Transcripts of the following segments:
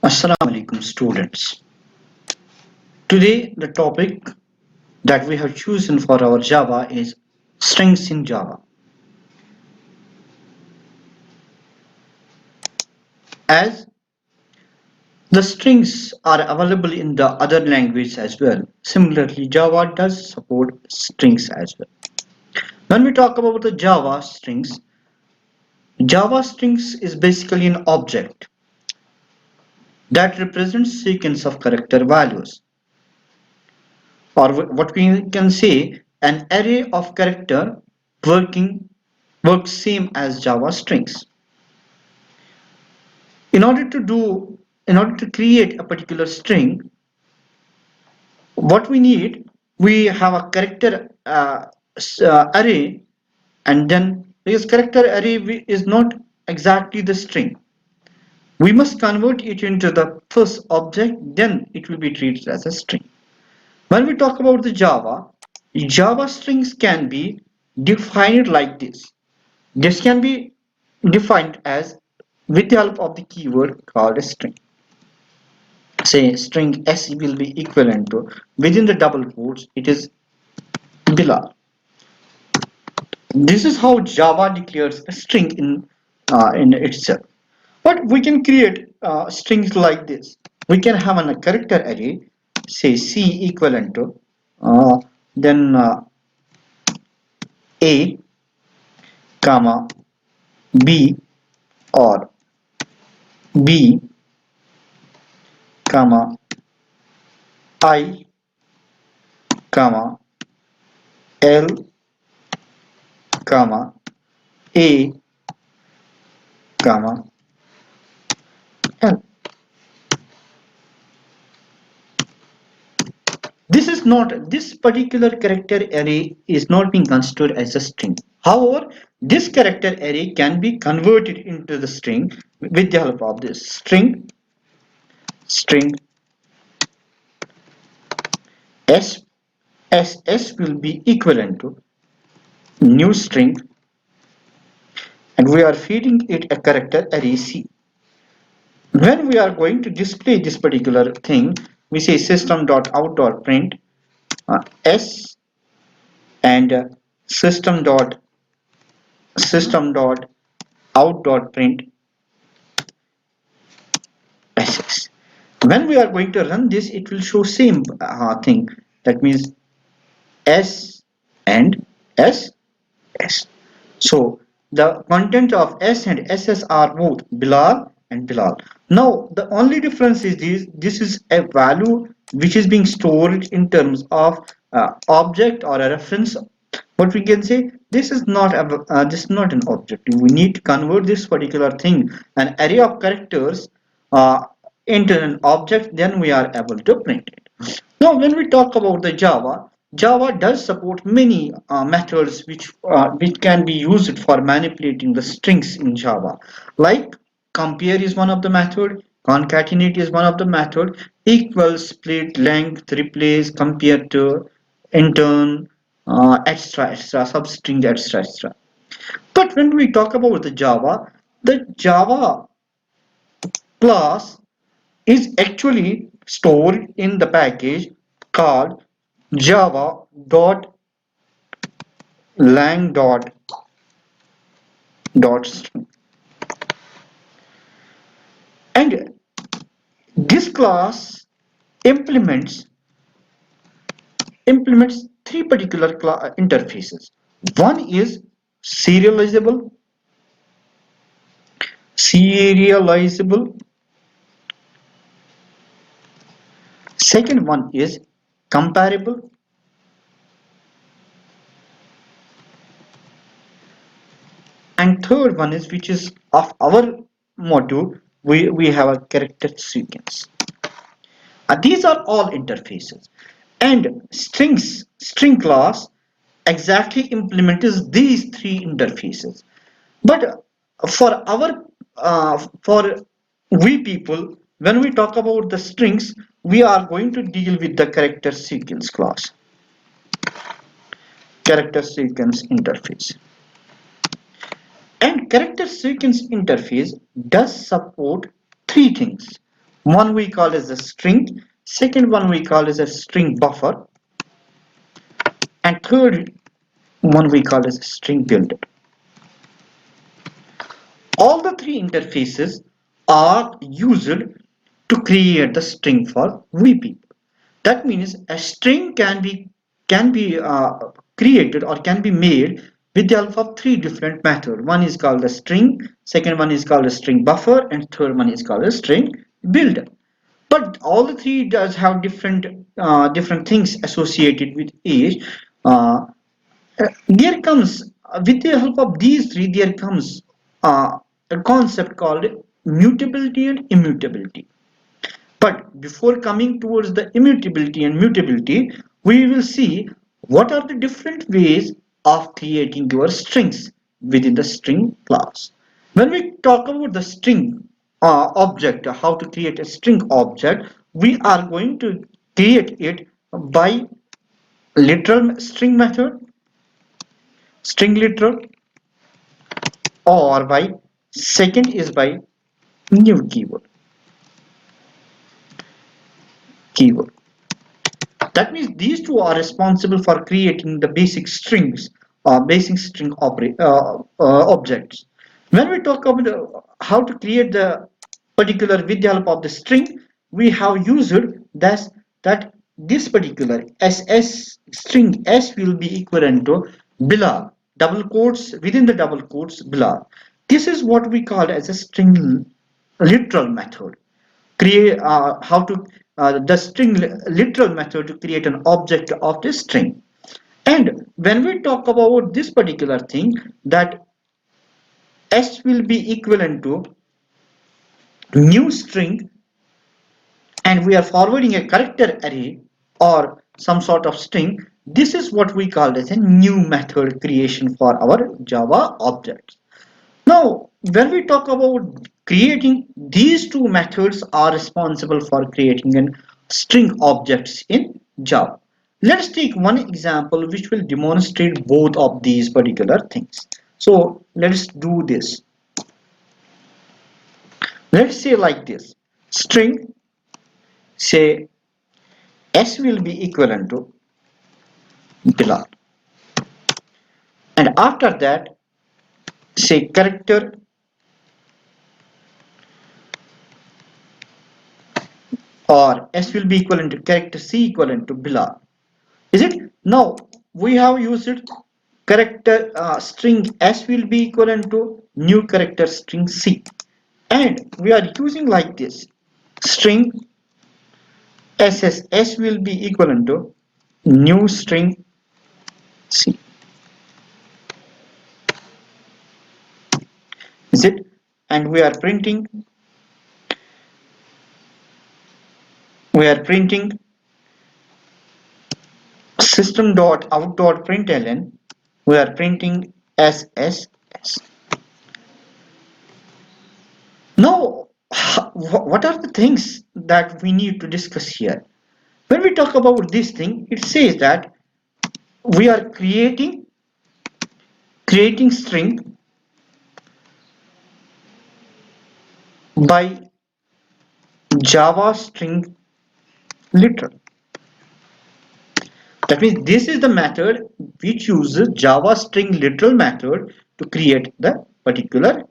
Assalamu alaikum students. Today the topic that we have chosen for our Java is strings in Java. As the strings are available in the other languages as well. Similarly, Java does support strings as well. When we talk about the Java strings is basically an object that represents sequence of character values, or what we can say an array of character working works same as Java strings. In order to do, in order to create a particular string, what we need, we have a character array, and then because character array is not exactly the string, we must convert it into the first object, then it will be treated as a string. When we talk about the Java strings can be defined like this. This can be defined as with the help of the keyword called a string. Say string s will be equivalent to, within the double quotes, it is Bilal. This is how Java declares a string in itself. But we can create strings like this. We can have a character array, say C equivalent to then A comma B, or B comma I comma L comma A comma L. This particular character array is not being considered as a string. However, this character array can be converted into the string with the help of this string s. S will be equivalent to new string, and we are feeding it a character array C. When we are going to display this particular thing, we say system.out.print s, and system.out.print ss. When we are going to run this, it will show same thing. That means s and s s. So the content of s and ss are both Bilal and Bilal. Now the only difference is this is a value which is being stored in terms of object or a reference. But we can say this is not an object. We need to convert this particular thing, an array of characters, uh, into an object. Then we are able to print it. Now, when we talk about the Java does support many methods which can be used for manipulating the strings in Java. Like compare is one of the method, concatenate is one of the method, equal, split, length, replace, compare to, intern, extra, substring, extra. But when we talk about the Java class is actually stored in the package called java.lang.string, and this class implements three particular interfaces. One is serializable serializable second one is comparable, and third one is, which is of our module, we have a character sequence. These are all interfaces, and string class exactly implements these three interfaces. But for our for we people, when we talk about the strings, we are going to deal with the character sequence interface. And character sequence interface does support three things. One we call as a string, second one we call as a string buffer, and third one we call as a string builder. All the three interfaces are used to create the string for VP. That means a string can be created or can be made with the help of three different methods. One is called the string, second one is called a string buffer, and third one is called a string builder. But all the three does have different things associated with each. Uh, there comes with the help of these three, there comes a concept called mutability and immutability. But before coming towards the immutability and mutability, we will see what are the different ways of creating your strings within the string class. When we talk about the string object, how to create a string object, we are going to create it by literal string method, string literal, or by second is by new keyword. That means these two are responsible for creating the basic strings or basic string objects. When we talk about how to create the particular with the help of the string, we have used that this particular SS string S will be equivalent to below double quotes within the double quotes below. This is what we call as a string literal method. Create how to the string literal method to create an object of the string. And when we talk about this particular thing, that S will be equivalent to new string, and we are forwarding a character array or some sort of string. This is what we call as a new method creation for our Java objects. Now, when we talk about creating, these two methods are responsible for creating an string objects in Java. Let's take one example which will demonstrate both of these particular things. So let's do this. Let's say like this. String, say S will be equivalent to Bilal. And after that, say character or S will be equivalent to character C equivalent to Bilal. Is it? Now we have used character string S will be equivalent to new character string C, and we are using like this string S will be equivalent to new string C. Is it? And we are printing system.out.println. We are printing SSS. Now, what are the things that we need to discuss here? When we talk about this thing, it says that we are creating string by Java string literal. That means this is the method which uses Java string literal method to create the particular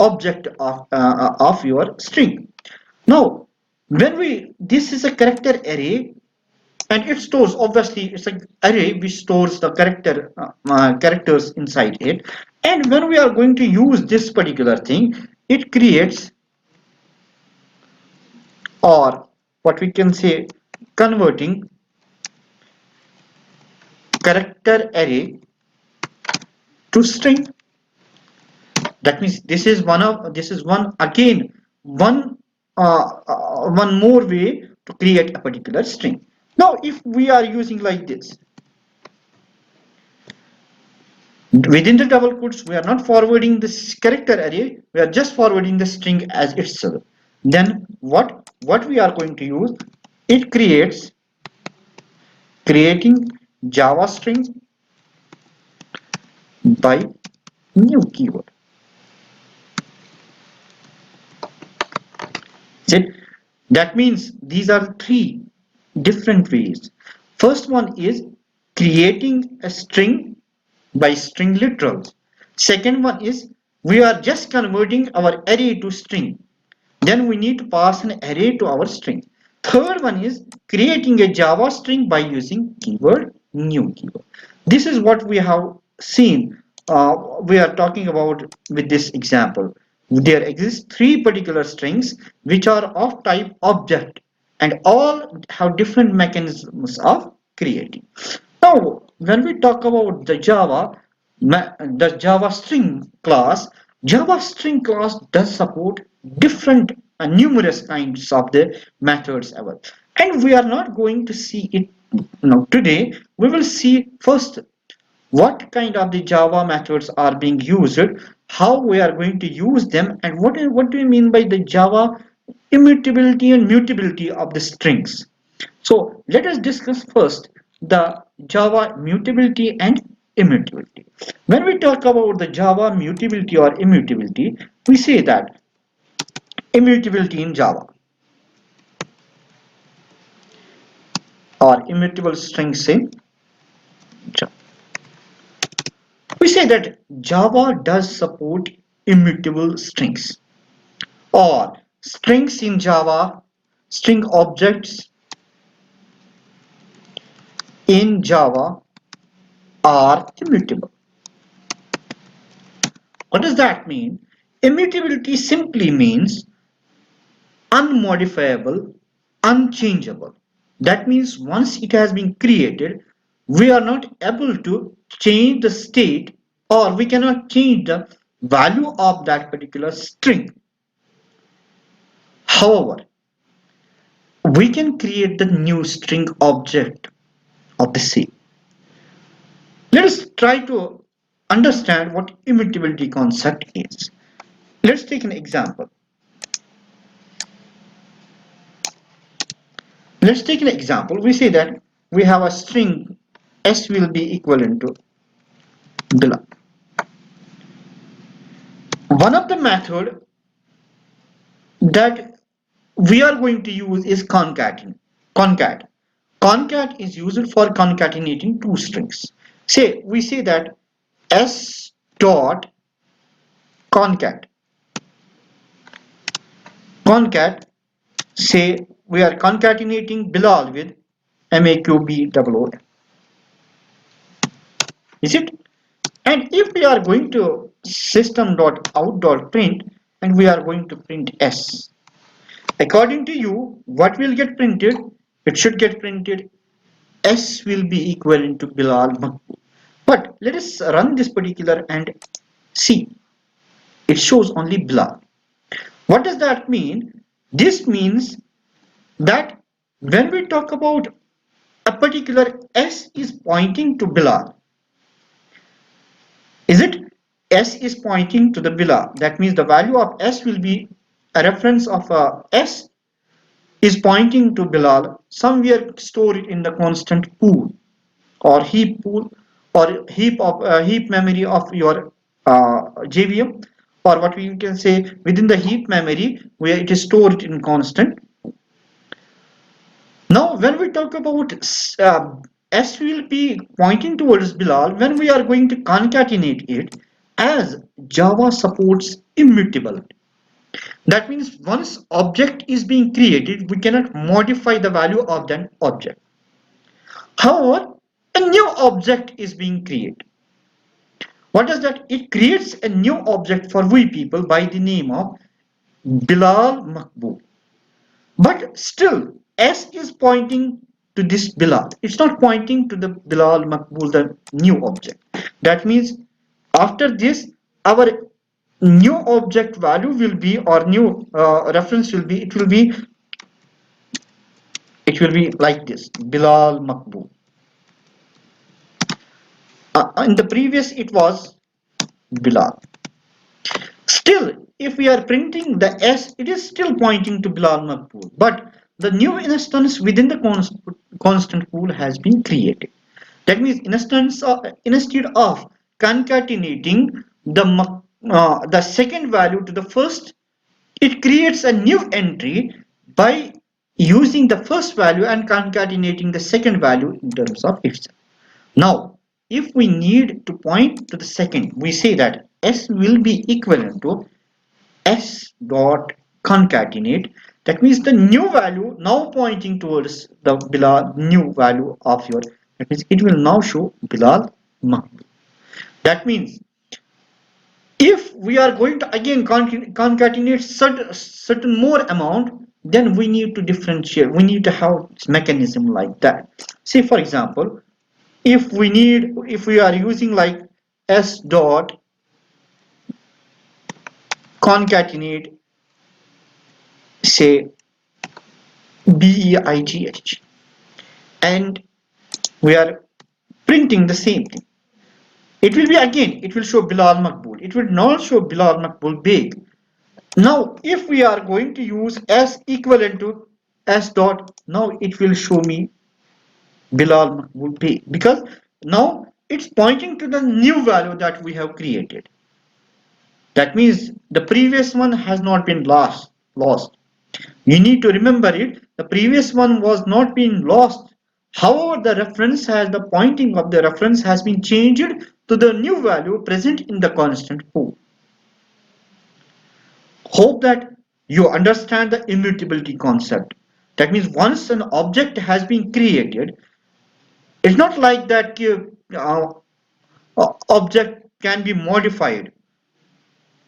object of your string. Now, when we this is a character array, and it stores, obviously it's an array which stores the characters inside it. And when we are going to use this particular thing, it creates, or what we can say, converting character array to string. That means this is one more way to create a particular string. Now if we are using like this, within the double quotes, we are not forwarding this character array, we are just forwarding the string as itself. Then what we are going to use, it creating Java string by new keyword. Is it? That means these are three different ways. First one is creating a string by string literals. Second one is we are just converting our array to string. Then we need to pass an array to our string. Third one is creating a Java string by using keyword new keyword. This is what we have seen. We are talking about with this example. There exist three particular strings which are of type object and all have different mechanisms of creating. Now, when we talk about the Java string class, Java string class does support different numerous kinds of the methods ever. And we are not going to see it now today. We will see first what kind of the Java methods are being used, how we are going to use them, and what do we mean by the Java immutability and mutability of the strings. So let us discuss first the Java mutability and immutability. When we talk about the Java mutability or immutability, we say that immutability in Java or immutable strings in Java. We say that Java does support immutable strings or strings in Java, string objects in Java are immutable. What does that mean? Immutability simply means unmodifiable, unchangeable. That means once it has been created, we are not able to change the state or we cannot change the value of that particular string. However, we can create the new string object of the same. Let us try to understand what immutability concept is. Let's take an example. Let's take an example. We say that we have a string s will be equivalent to below. One of the method that we are going to use is concatenating. Concat. Concat is used for concatenating two strings. Say we say that s dot concat. Concat. Say we are concatenating Bilal with MAQBOO. Is it? And if we are going to system.out.print and we are going to print s, according to you, what will get printed? It should get printed s will be equivalent to Bilal Makbul. But let us run this particular and see. It shows only Bilal. What does that mean? This means that when we talk about a particular s is pointing to Bilal, is it? S is pointing to the Bilal. That means the value of S will be a reference of S is pointing to Bilal. Somewhere store it in the constant pool or heap memory of your JVM, or what we can say within the heap memory where it is stored in constant. Now, when we talk about S will be pointing towards Bilal, when we are going to concatenate it, as Java supports immutable. That means once object is being created, we cannot modify the value of that object. However, a new object is being created. What does that? It creates a new object for we people by the name of Bilal Makbul. But still, S is pointing to this Bilal. It's not pointing to the Bilal Makbul, the new object. That means after this, our new object value will be, or new reference will be, it will be like this, Bilal Makbul. In the previous, it was Bilal. Still, if we are printing the S, it is still pointing to Bilal Makbul. But the new instance within the constant pool has been created. That means instead of concatenating the second value to the first, it creates a new entry by using the first value and concatenating the second value in terms of itself. Now, if we need to point to the second, we say that S will be equivalent to S dot concatenate. That means the new value now pointing towards the Bilal new value of your, that means it will now show Bilal Mahmoud. That means if we are going to again concatenate certain more amount, then we need to differentiate. We need to have mechanism like that. Say for example, if we are using like S dot concatenate, say BEIGH, and we are printing the same thing, it will be again, it will show Bilal Makbul. It will not show Bilal Makbul big. Now, if we are going to use S equivalent to S dot, now it will show me Bilal Makbul big, because now it's pointing to the new value that we have created. That means the previous one has not been lost. You need to remember it. The previous one was not being lost. However, the pointing of the reference has been changed to the new value present in the constant pool. Hope that you understand the immutability concept. That means once an object has been created, it's not like that object can be modified.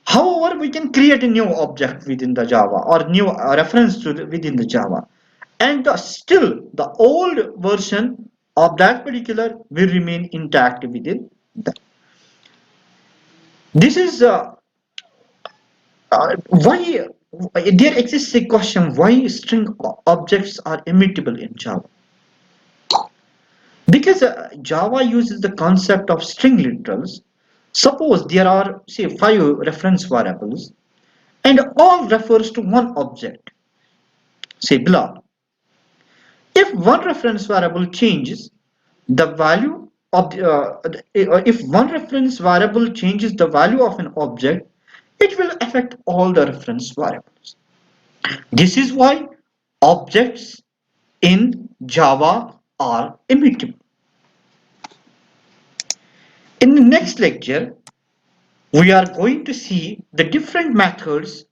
However, we can create a new object within the Java or new reference to within the Java, and still the old version of that particular will remain intact within that. This is why there exists a question why string objects are immutable in Java. Because Java uses the concept of string literals. Suppose there are say 5 reference variables and all refers to one object, say Bilal. If one reference variable changes the value of if one reference variable changes the value of an object, it will affect all the reference variables. This is why objects in Java are immutable. In the next lecture, we are going to see the different methods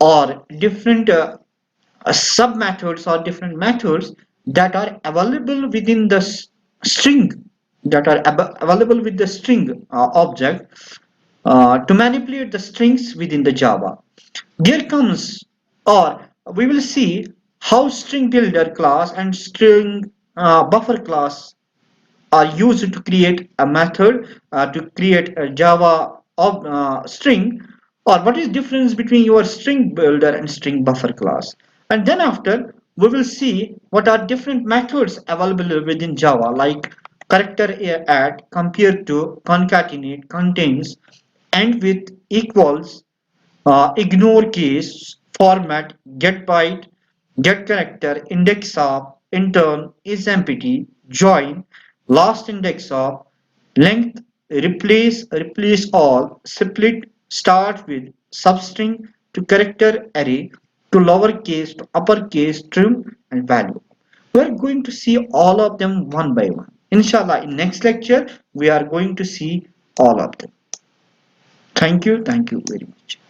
or different sub methods or different methods that are available within the string, that are available with the string object to manipulate the strings within the Java. There comes, or we will see how string builder class and string buffer class are used to create a method to create a Java string, or what is difference between your string builder and string buffer class. And then after we will see what are different methods available within Java, like character add, compare to, concatenate, contains, and with, equals, ignore case, format, get byte, get character, index of, intern, is empty, join, last index of, length, replace all, split, start with, substring to character array, to lowercase to uppercase, trim, and value. We are going to see all of them one by one. Inshallah, in next lecture, we are going to see all of them. Thank you very much.